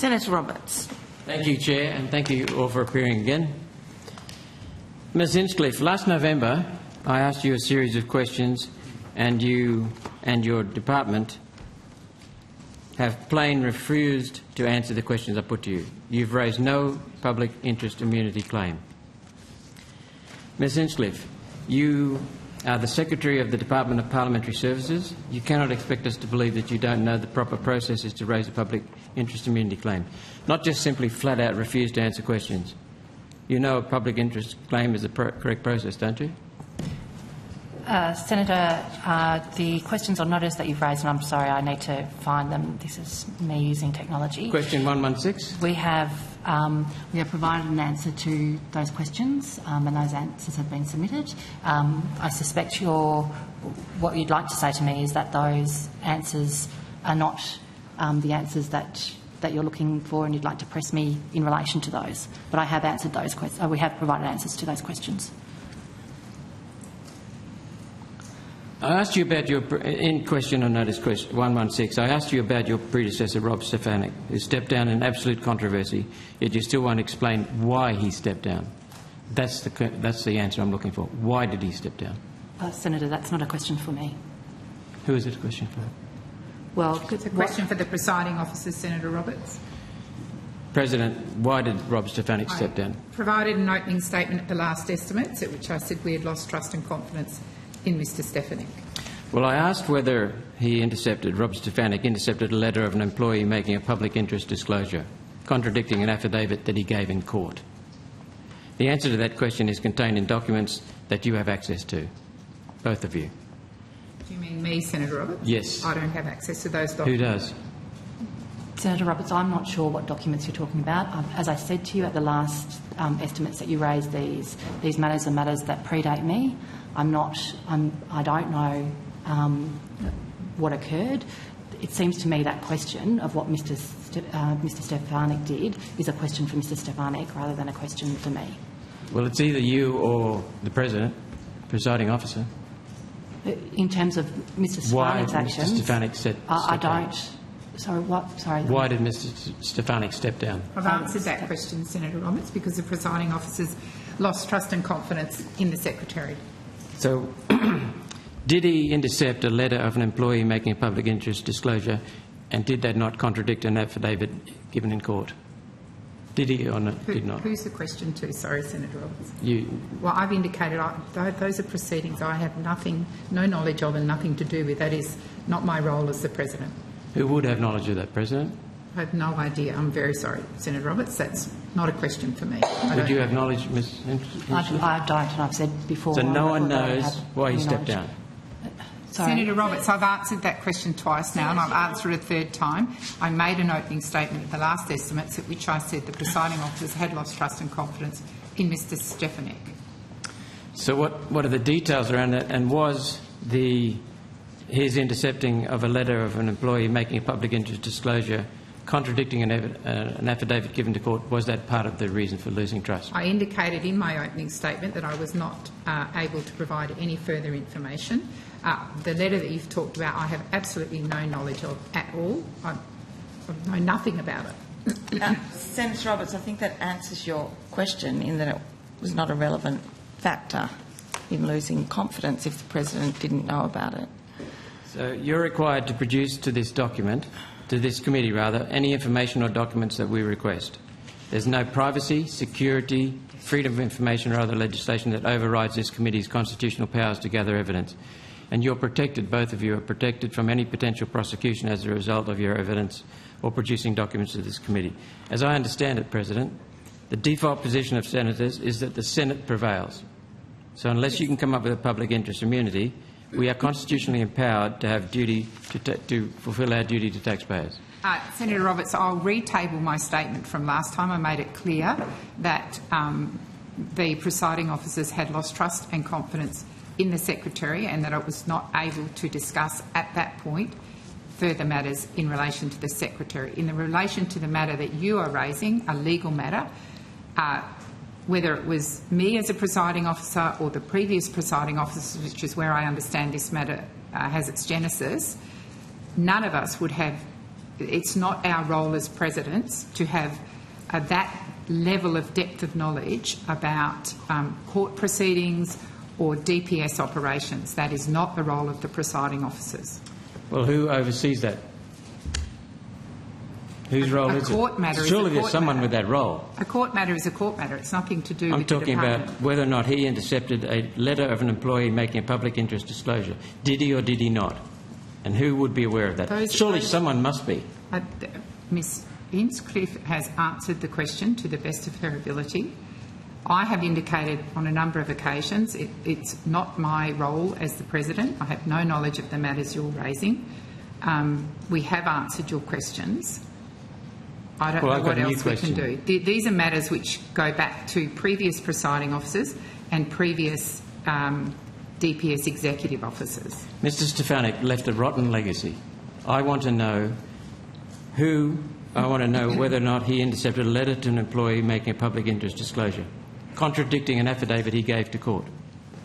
Senator Roberts. Thank you, Chair, and thank you all for appearing again. Ms Hinchcliffe, last November I asked you a series of questions and you and your department have plain refused to answer the questions I put to you. You've raised no public interest immunity claim. Ms Hinchcliffe, you are the Secretary of the Department of Parliamentary Services. You cannot expect us to believe that you don't know the proper processes to raise a public interest immunity claim, not just simply flat out refuse to answer questions. You know a public interest claim is the correct process, don't you? Senator, the questions on notice that you've raised, and I'm sorry, I need to find them. This is me using technology. Question 116. We have provided an answer to those questions, and those answers have been submitted. I suspect what you'd like to say to me is that those answers are not the answers that you're looking for, and you'd like to press me in relation to those. But I have answered those questions. We have provided answers to those questions. I asked you about in question on notice 116, I asked you about your predecessor, Rob Stefanic, who stepped down in absolute controversy, yet you still won't explain why he stepped down. That's the answer I'm looking for. Why did he step down? Senator, that's not a question for me. Who is it a question for? Well, it's a question for the presiding officer, Senator Roberts. President, why did Rob Stefanic step down? I provided an opening statement at the last estimates, at which I said we had lost trust and confidence in Mr Stefanic. Well, I asked whether Rob Stefanic intercepted a letter of an employee making a public interest disclosure, contradicting an affidavit that he gave in court. The answer to that question is contained in documents that you have access to, both of you. Do you mean me, Senator Roberts? Yes. I don't have access to those documents. Who does? Senator Roberts, I'm not sure what documents you're talking about. As I said to you at the last estimates that you raised, these matters are matters that predate me. I don't know what occurred. It seems to me that question of what Mr Stefanic did is a question for Mr Stefanic rather than a question for me. Well, it's either you or the President, presiding officer. In terms of Mr Stefanic's actions, Mr Stefanic step I don't. down? Sorry, what? Sorry. Why did Mr Stefanic step down? I've answered that question, Senator Roberts, because the presiding officers lost trust and confidence in the Secretary. So, did he intercept a letter of an employee making a public interest disclosure, and did that not contradict an affidavit given in court? Did he or not? Did not? Who's the question to? Sorry, Senator Roberts. You. Well, I've indicated those are proceedings I have no knowledge of and nothing to do with. That is not my role as the President. Who would have knowledge of that, President? I have no idea. I'm very sorry, Senator Roberts. That's not a question for me. Would you have knowledge, Ms Hinchcliffe? I don't, and I've said before. So no one knows why he stepped down? Sorry. Senator Roberts, I've answered that question twice now, and I've answered it a third time. I made an opening statement at the last estimates at which I said the presiding officers had lost trust and confidence in Mr Stefanic. So what are the details around that, and was his intercepting of a letter of an employee making a public interest disclosure contradicting an affidavit given to court, was that part of the reason for losing trust? I indicated in my opening statement that I was not able to provide any further information. The letter that you've talked about, I have absolutely no knowledge of at all. I know nothing about it. Senator Roberts, I think that answers your question in that it was not a relevant factor in losing confidence if the President didn't know about it. So you're required to produce to this document, to this committee rather, any information or documents that we request. There's no privacy, security, freedom of information or other legislation that overrides this committee's constitutional powers to gather evidence. And you're protected, both of you are protected from any potential prosecution as a result of your evidence or producing documents to this committee. As I understand it, President, the default position of senators is that the Senate prevails. So unless you can come up with a public interest immunity, we are constitutionally empowered to have duty to fulfil our duty to taxpayers. Senator Roberts, I'll retable my statement from last time. I made it clear that the presiding officers had lost trust and confidence in the Secretary and that it was not able to discuss at that point further matters in relation to the Secretary. In relation to the matter that you are raising, a legal matter, whether it was me as a presiding officer or the previous presiding officer, which is where I understand this matter has its genesis, none of us would have it's not our role as presidents to have that level of depth of knowledge about court proceedings or DPS operations. That is not the role of the presiding officers. Well, who oversees that? Whose role is it? A court matter is a court matter. Surely there's someone with that role. A court matter is a court matter. It's nothing to do with the department. I'm talking about whether or not he intercepted a letter of an employee making a public interest disclosure. Did he or did he not? And who would be aware of that? Surely someone must be. Ms Hinchcliffe has answered the question to the best of her ability. I have indicated on a number of occasions it's not my role as the President. I have no knowledge of the matters you're raising. We have answered your questions. I don't know what else we can do. These are matters which go back to previous presiding officers and previous DPS executive officers. Mr Stefanic left a rotten legacy. I want to know whether or not he intercepted a letter to an employee making a public interest disclosure, contradicting an affidavit he gave to court.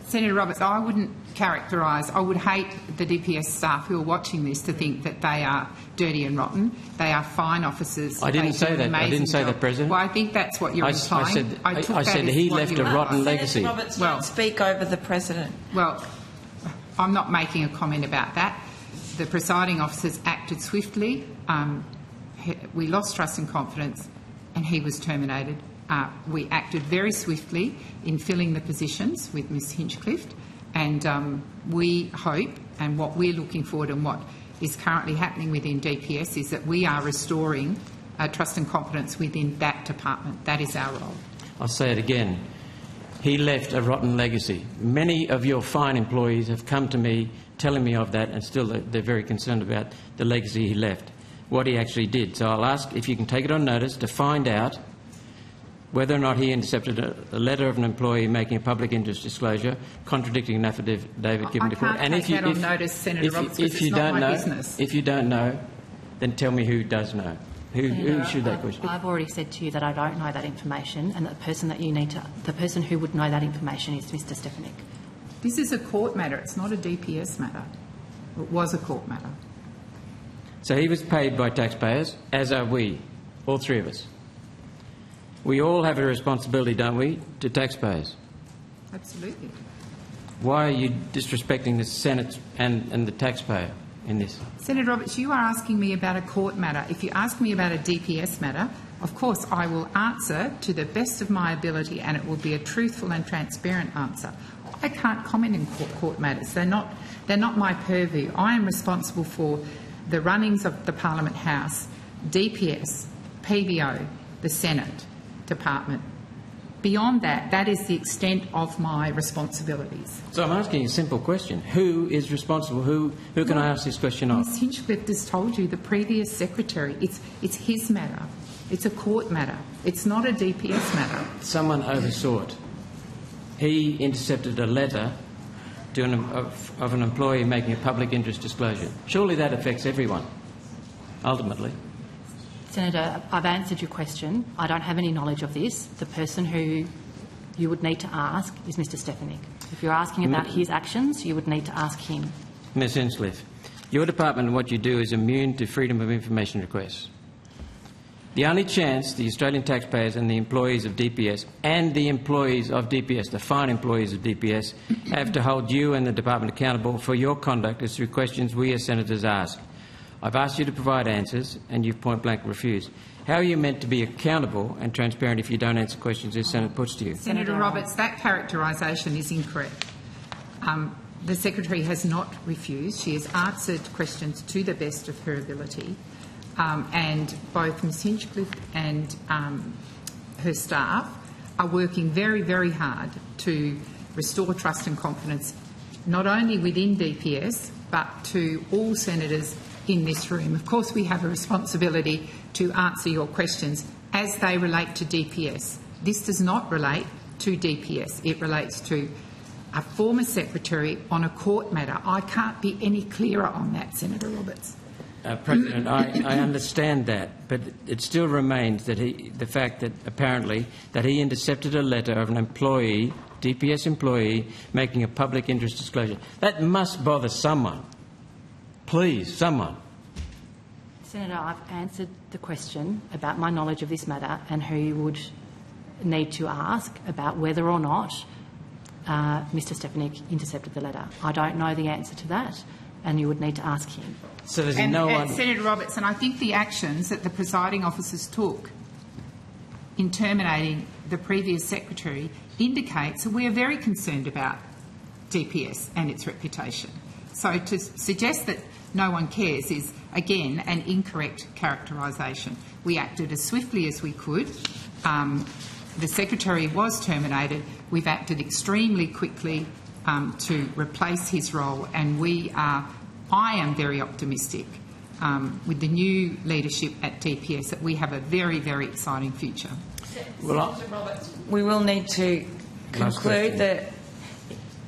Senator Roberts, I wouldn't characterise, I would hate the DPS staff who are watching this to think that they are dirty and rotten. They are fine officers. I didn't say that. I didn't say that, President. Well, I think that's what you're implying. I said he left a rotten legacy. Senator Roberts, don't speak over the President. Well, I'm not making a comment about that. The presiding officers acted swiftly. We lost trust and confidence and he was terminated. We acted very swiftly in filling the positions with Ms Hinchcliffe, and we hope, and what we're looking forward and what is currently happening within DPS is that we are restoring trust and confidence within that department. That is our role. I'll say it again. He left a rotten legacy. Many of your fine employees have come to me telling me of that, and still they're very concerned about the legacy he left, what he actually did. So I'll ask if you can take it on notice to find out whether or not he intercepted a letter of an employee making a public interest disclosure, contradicting an affidavit given to court. And if you don't notice, Senator Roberts, because it's not my business. If you don't know, then tell me who does know. Who should that question? I've already said to you that I don't know that information, and that the person who would know that information is Mr Stefanic. This is a court matter. It's not a DPS matter. It was a court matter. So he was paid by taxpayers, as are we, all three of us. We all have a responsibility, don't we, to taxpayers? Absolutely. Why are you disrespecting the Senate and the taxpayer in this? Senator Roberts, you are asking me about a court matter. If you ask me about a DPS matter, of course I will answer to the best of my ability, and it will be a truthful and transparent answer. I can't comment in court matters. They're not my purview. I am responsible for the runnings of the Parliament House, DPS, PBO, the Senate Department. Beyond that, that is the extent of my responsibilities. So I'm asking a simple question. Who is responsible? Who can I ask this question of? Ms Hinchcliffe just told you, the previous secretary. It's his matter. It's a court matter. It's not a DPS matter. Someone oversaw it. He intercepted a letter of an employee making a public interest disclosure. Surely that affects everyone, ultimately. Senator, I've answered your question. I don't have any knowledge of this. The person who you would need to ask is Mr Stefanic. If you're asking about his actions, you would need to ask him. Ms Hinchcliffe, your department and what you do is immune to freedom of information requests. The only chance the Australian taxpayers and the employees of DPS and the employees of DPS, the fine employees of DPS, have to hold you and the department accountable for your conduct is through questions we as senators ask. I've asked you to provide answers and you've point-blank refused. How are you meant to be accountable and transparent if you don't answer questions the Senate puts to you? Senator Roberts, that characterisation is incorrect. The Secretary has not refused. She has answered questions to the best of her ability. And both Ms Hinchcliffe and her staff are working very, very hard to restore trust and confidence, not only within DPS, but to all senators in this room. Of course, we have a responsibility to answer your questions as they relate to DPS. This does not relate to DPS. It relates to a former secretary on a court matter. I can't be any clearer on that, Senator Roberts. President, I understand that, but it still remains that the fact that apparently that he intercepted a letter of an employee, DPS employee, making a public interest disclosure. That must bother someone. Please, someone. Senator, I've answered the question about my knowledge of this matter and who you would need to ask about whether or not Mr Stefanic intercepted the letter. I don't know the answer to that, and you would need to ask him. So there's no one... Senator Robertson, I think the actions that the presiding officers took in terminating the previous secretary indicates that we are very concerned about DPS and its reputation. So to suggest that no one cares is, again, an incorrect characterisation. We acted as swiftly as we could. The secretary was terminated. We've acted extremely quickly to replace his role, and I am very optimistic with the new leadership at DPS that we have a very, very exciting future. Senator Roberts, we will need to conclude that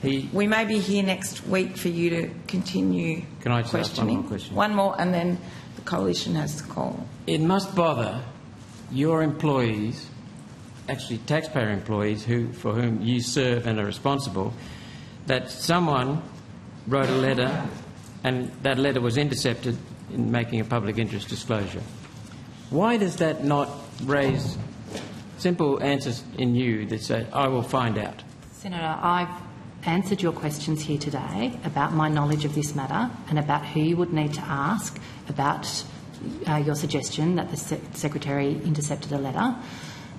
we may be here next week for you to continue questioning. One more question? One more, and then the coalition has to call. It must bother your employees, actually taxpayer employees for whom you serve and are responsible, that someone wrote a letter and that letter was intercepted in making a public interest disclosure. Why does that not raise simple answers in you that say, I will find out? Senator, I've answered your questions here today about my knowledge of this matter and about who you would need to ask about your suggestion that the Secretary intercepted a letter.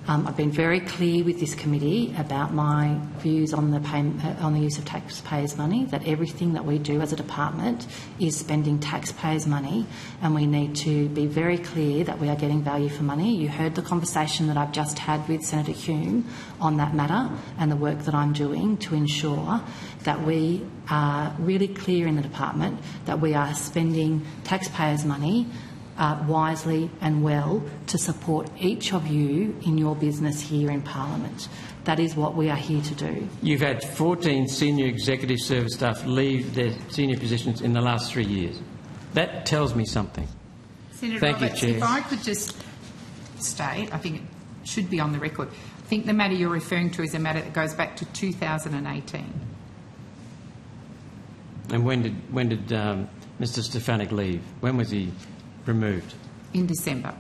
I've been very clear with this committee about my views on the use of taxpayers' money, that everything that we do as a department is spending taxpayers' money, and we need to be very clear that we are getting value for money. You heard the conversation that I've just had with Senator Hume on that matter and the work that I'm doing to ensure that we are really clear in the department that we are spending taxpayers' money wisely and well to support each of you in your business here in Parliament. That is what we are here to do. You've had 14 senior executive service staff leave their senior positions in the last 3 years. That tells me something. Senator Thank Roberts, you, Chair. if I could just state, I think it should be on the record, I think the matter you're referring to is a matter that goes back to 2018. And when did Mr Stefanic leave? When was he removed? In December.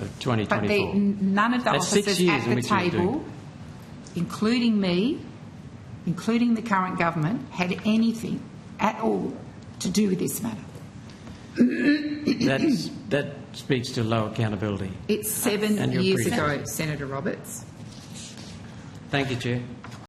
Of 2024. But none of the That's 6 officers years at in the which you were table, doing. including me, including the current government, had anything at all to do with this matter. That speaks to low accountability. It's 7 And your years predecessor. ago, Senator Roberts. Thank you, Chair.